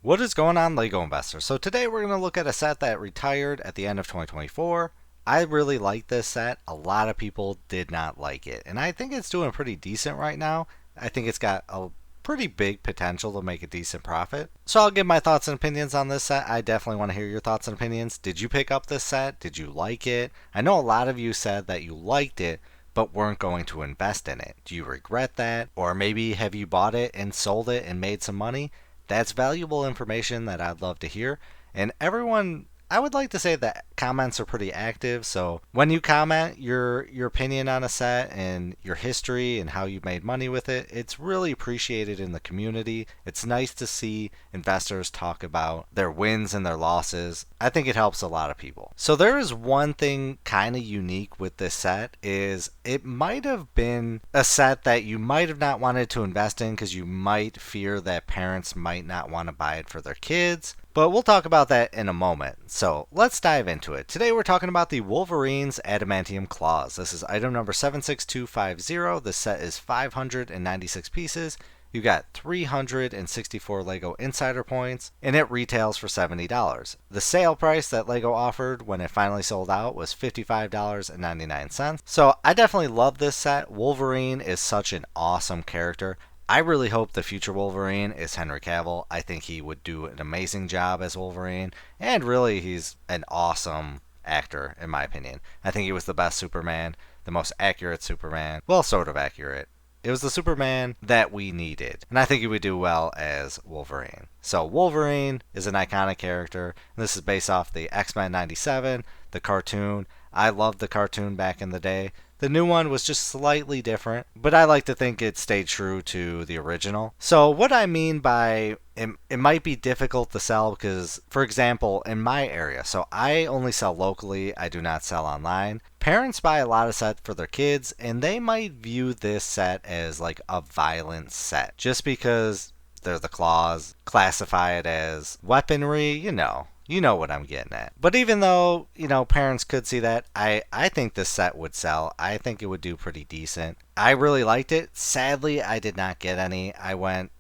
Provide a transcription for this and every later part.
What is going on, LEGO investors? So today we're going to look at a set that retired at the end of 2024. I really like this set. A lot of people did not like it, and I think it's doing pretty decent right now. I think it's got a pretty big potential to make a decent profit. So I'll give my thoughts and opinions on this set. I definitely want to hear your thoughts and opinions. Did you pick up this set? Did you like it? I know a lot of you said that you liked it, but weren't going to invest in it. Do you regret that? Or maybe have you bought it and sold it and made some money? That's valuable information that I'd love to hear. And everyone, I would like to say that comments are pretty active. So when you comment your opinion on a set and your history and how you made money with it, it's really appreciated in the community. It's nice to see investors talk about their wins and their losses. I think it helps a lot of people. So there is one thing kind of unique with this set is it might have been a set that you might have not wanted to invest in because you might fear that parents might not want to buy it for their kids. But we'll talk about that in a moment. So let's dive into it. Today we're talking about the Wolverine's Adamantium Claws. This is item number 76250. This set is 596 pieces. You got 364 LEGO Insider points, and it retails for $70. The sale price that LEGO offered when it finally sold out was $55.99. So I definitely love this set. Wolverine is such an awesome character. I really hope the future Wolverine is Henry Cavill. I think he would do an amazing job as Wolverine, and really he's an awesome actor in my opinion. I think he was the best Superman, the most accurate Superman. Well, sort of accurate. It was the Superman that we needed, and I think he would do well as Wolverine. So Wolverine is an iconic character, and this is based off the X-Men 97, the cartoon. I loved the cartoon back in the day. The new one was just slightly different, but I like to think it stayed true to the original. So what I mean by it might be difficult to sell because, for example, in my area, so I only sell locally, I do not sell online. Parents buy a lot of sets for their kids, and they might view this set as like a violent set just because they're the claws, classify it as weaponry, You know what I'm getting at. But even though, parents could see that, I think this set would sell. I think it would do pretty decent. I really liked it. Sadly, I did not get any. I went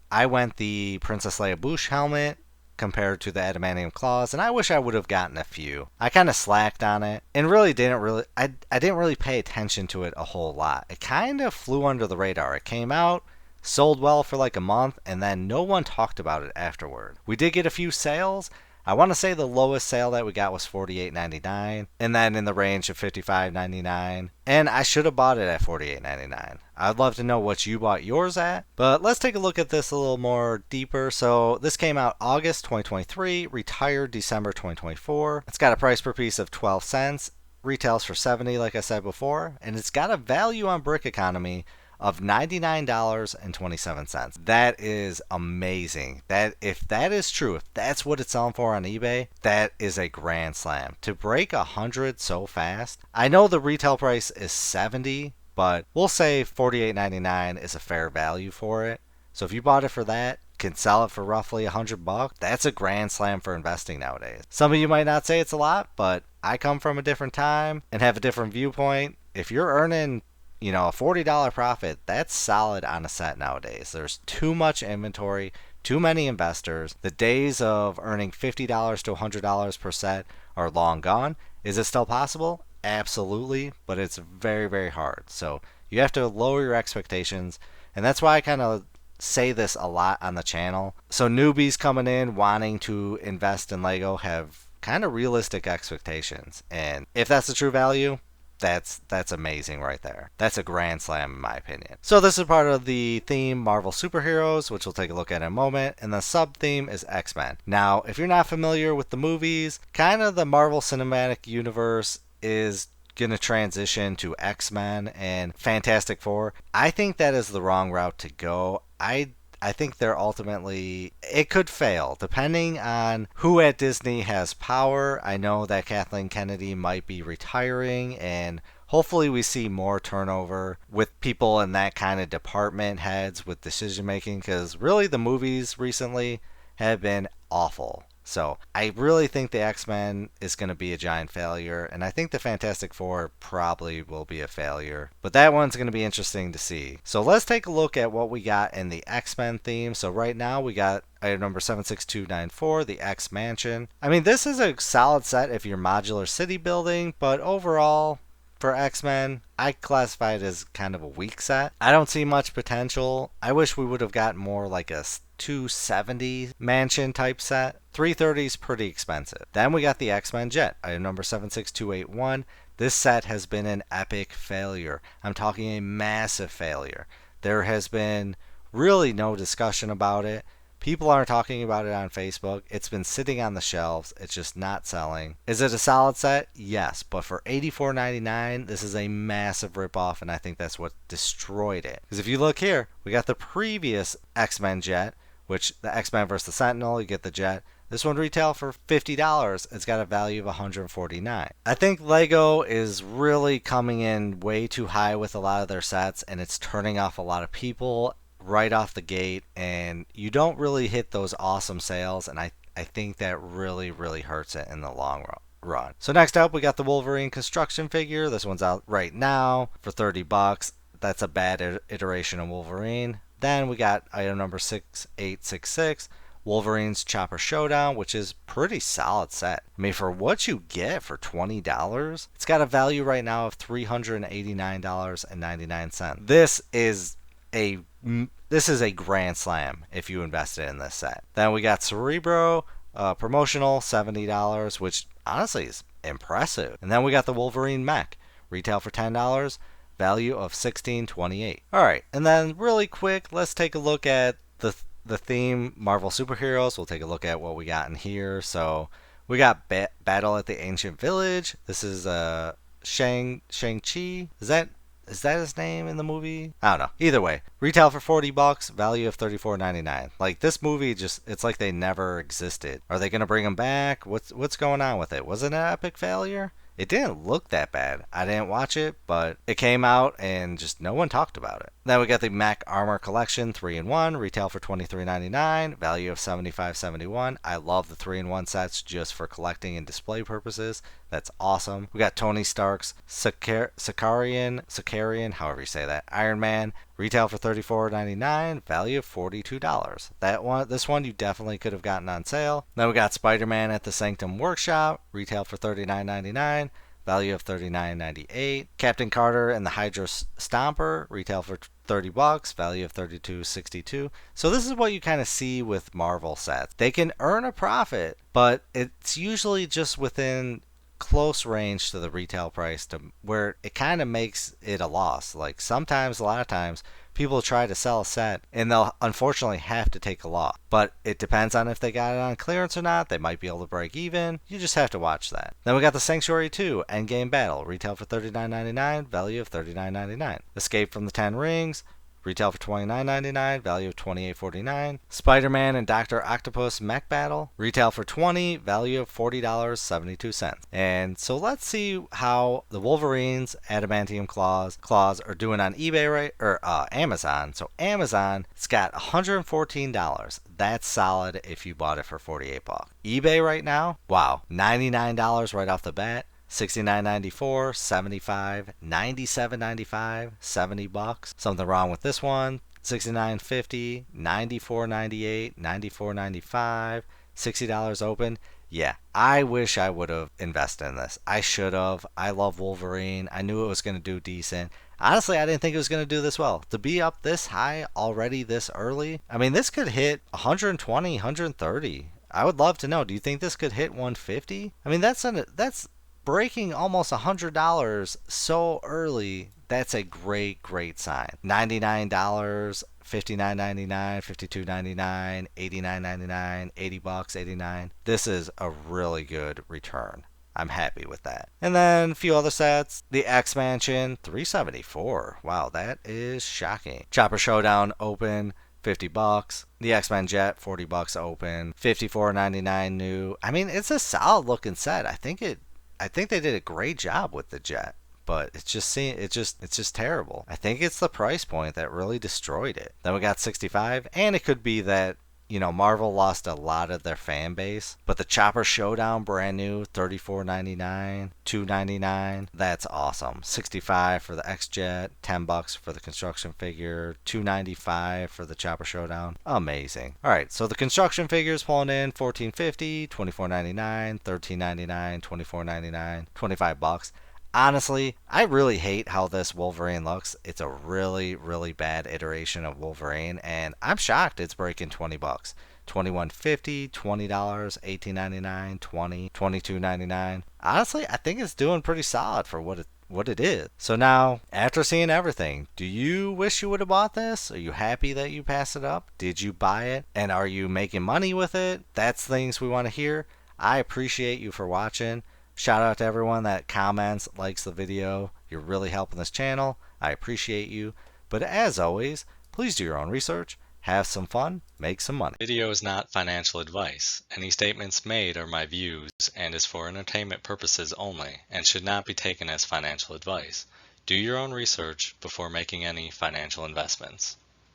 the Princess Leia Bouche helmet compared to the Adamantium Claws, and I wish I would have gotten a few. I kind of slacked on it and I didn't really pay attention to it a whole lot. It kind of flew under the radar. It came out, sold well for like a month, and then no one talked about it afterward. We did get a few sales. I want to say the lowest sale that we got was $48.99, and then in the range of $55.99. And I should have bought it at $48.99. I'd love to know what you bought yours at, but let's take a look at this a little more deeper. So this came out August 2023, retired December 2024. It's got a price per piece of 12 cents, retails for 70 like I said before, and it's got a value on Brick Economy of $99.27. That is amazing. If that is true, if that's what it's selling for on eBay, that is a grand slam. To break 100 so fast, I know the retail price is 70, but we'll say $48.99 is a fair value for it. So if you bought it for that, can sell it for roughly $100, that's a grand slam for investing nowadays. Some of you might not say it's a lot, but I come from a different time and have a different viewpoint. If you're earning a $40 profit, that's solid on a set nowadays. There's too much inventory, too many investors. The days of earning $50 to $100 per set are long gone. Is it still possible? Absolutely, but it's very, very hard. So you have to lower your expectations, and that's why I kind of say this a lot on the channel. So newbies coming in wanting to invest in LEGO have kind of realistic expectations, and if that's the true value, that's amazing right there. That's a grand slam in my opinion. So this is part of the theme Marvel Superheroes, which we'll take a look at in a moment, and the sub theme is X-Men. Now, if you're not familiar with the movies, kind of the Marvel Cinematic Universe is going to transition to X-Men and Fantastic Four. I think that is the wrong route to go. I think it could fail depending on who at Disney has power. I know that Kathleen Kennedy might be retiring, and hopefully we see more turnover with people in that kind of department heads with decision making, because really the movies recently have been awful. So I really think the X-Men is going to be a giant failure, and I think the Fantastic Four probably will be a failure. But that one's going to be interesting to see. So let's take a look at what we got in the X-Men theme. So right now we got item number 76294, the X Mansion. I mean, this is a solid set if you're modular city building, but overall, for X-Men, I classify it as kind of a weak set. I don't see much potential. I wish we would have gotten more like a 270 mansion type set. 330 is pretty expensive. Then we got the X-Men Jet, item number 76281. This set has been an epic failure. I'm talking a massive failure. There has been really no discussion about it. People aren't talking about it on Facebook. It's been sitting on the shelves. It's just not selling. Is it a solid set? Yes, but for $84.99, this is a massive ripoff, and I think that's what destroyed it. Because if you look here, we got the previous X-Men Jet, which the X-Men versus the Sentinel, you get the Jet. This one retail for $50. It's got a value of $149. I think Lego is really coming in way too high with a lot of their sets, and it's turning off a lot of people right off the gate, and you don't really hit those awesome sales, and I think that really hurts it in the long run. So next up, we got the Wolverine construction figure. This one's out right now for $30. That's a bad iteration of Wolverine. Then we got item number 6866, Wolverine's Chopper Showdown, which is pretty solid set. I mean, for what you get for $20, it's got a value right now of $389.99. This is a grand slam if you invested in this set. Then we got Cerebro, promotional $70, which honestly is impressive. And then we got the Wolverine Mech, retail for $10, value of $16.28. All right, and then really quick, let's take a look at the theme Marvel superheroes. We'll take a look at what we got in here. So we got Battle at the Ancient Village. This is Shang-Chi. Is that his name in the movie? I don't know. Either way, retail for $40, value of $34.99. Like, this movie it's like they never existed. Are they going to bring him back? What's going on with it? Was it an epic failure? It didn't look that bad. I didn't watch it, but it came out and just no one talked about it. Then we got the Mac Armor Collection 3-in-1, retail for $23.99, value of $75.71. I love the 3-in-1 sets just for collecting and display purposes. That's awesome. We got Tony Stark's Sicarian, however you say that, Iron Man, retail for $34.99, value of $42. This one you definitely could have gotten on sale. Then we got Spider-Man at the Sanctum Workshop, retail for $39.99, value of $39.98. Captain Carter and the Hydra Stomper, retail for $30, value of $32.62. So this is what you kind of see with Marvel sets. They can earn a profit, but it's usually just within close range to the retail price to where it kind of makes it a loss. Like, sometimes, a lot of times, people try to sell a set and they'll unfortunately have to take a loss. But it depends on if they got it on clearance or not. They might be able to break even. You just have to watch that. Then we got the Sanctuary 2 Endgame Battle, retail for $39.99, value of $39.99. Escape from the Ten Rings, retail for $29.99, value of $28.49. Spider-Man and Dr. Octopus Mech Battle, retail for $20, value of $40.72. And so let's see how the Wolverine's Adamantium Claws are doing on eBay or Amazon. So Amazon, it's got $114. That's solid if you bought it for $48. eBay right now, wow, $99 right off the bat. $69.94, $75, $97.95, $70. Something wrong with this one. $69.50, $94.98, $94.95, $60 open. Yeah, I wish I would have invested in this. I should have. I love Wolverine. I knew it was going to do decent. Honestly, I didn't think it was going to do this well. To be up this high already this early, I mean, this could hit 120, 130. I would love to know. Do you think this could hit 150? I mean, that's breaking almost $100 so early. That's a great sign. $99, $59.99, $52.99, $89.99, $80, $89. This is a really good return. I'm happy with that. And then a few other sets. The X Mansion, $374. Wow, that is shocking. Chopper Showdown open, $50. The X-Men Jet, $40 open. $54.99 new. I mean, it's a solid looking set. I think they did a great job with the Jet, but it's just terrible. I think it's the price point that really destroyed it. Then we got 65, and it could be that, Marvel lost a lot of their fan base, but the Chopper Showdown brand new, $34.99, $2.99. That's awesome. $65 for the X-Jet, $10 for the construction figure, $2.95 for the Chopper Showdown. Amazing. All right, so the construction figures pulling in $14.50, $24.99, $13.99, $24.99, $25. Honestly, I really hate how this Wolverine looks. It's a really, really bad iteration of Wolverine, and I'm shocked it's breaking $20. $21.50, $20, $18.99, $20, $22.99. Honestly, I think it's doing pretty solid for what it is. So now, after seeing everything, do you wish you would have bought this? Are you happy that you passed it up? Did you buy it? And are you making money with it? That's things we want to hear. I appreciate you for watching. Shout out to everyone that comments, likes the video. You're really helping this channel. I appreciate you. But as always, please do your own research, have some fun, make some money. Video is not financial advice. Any statements made are my views and is for entertainment purposes only and should not be taken as financial advice. Do your own research before making any financial investments.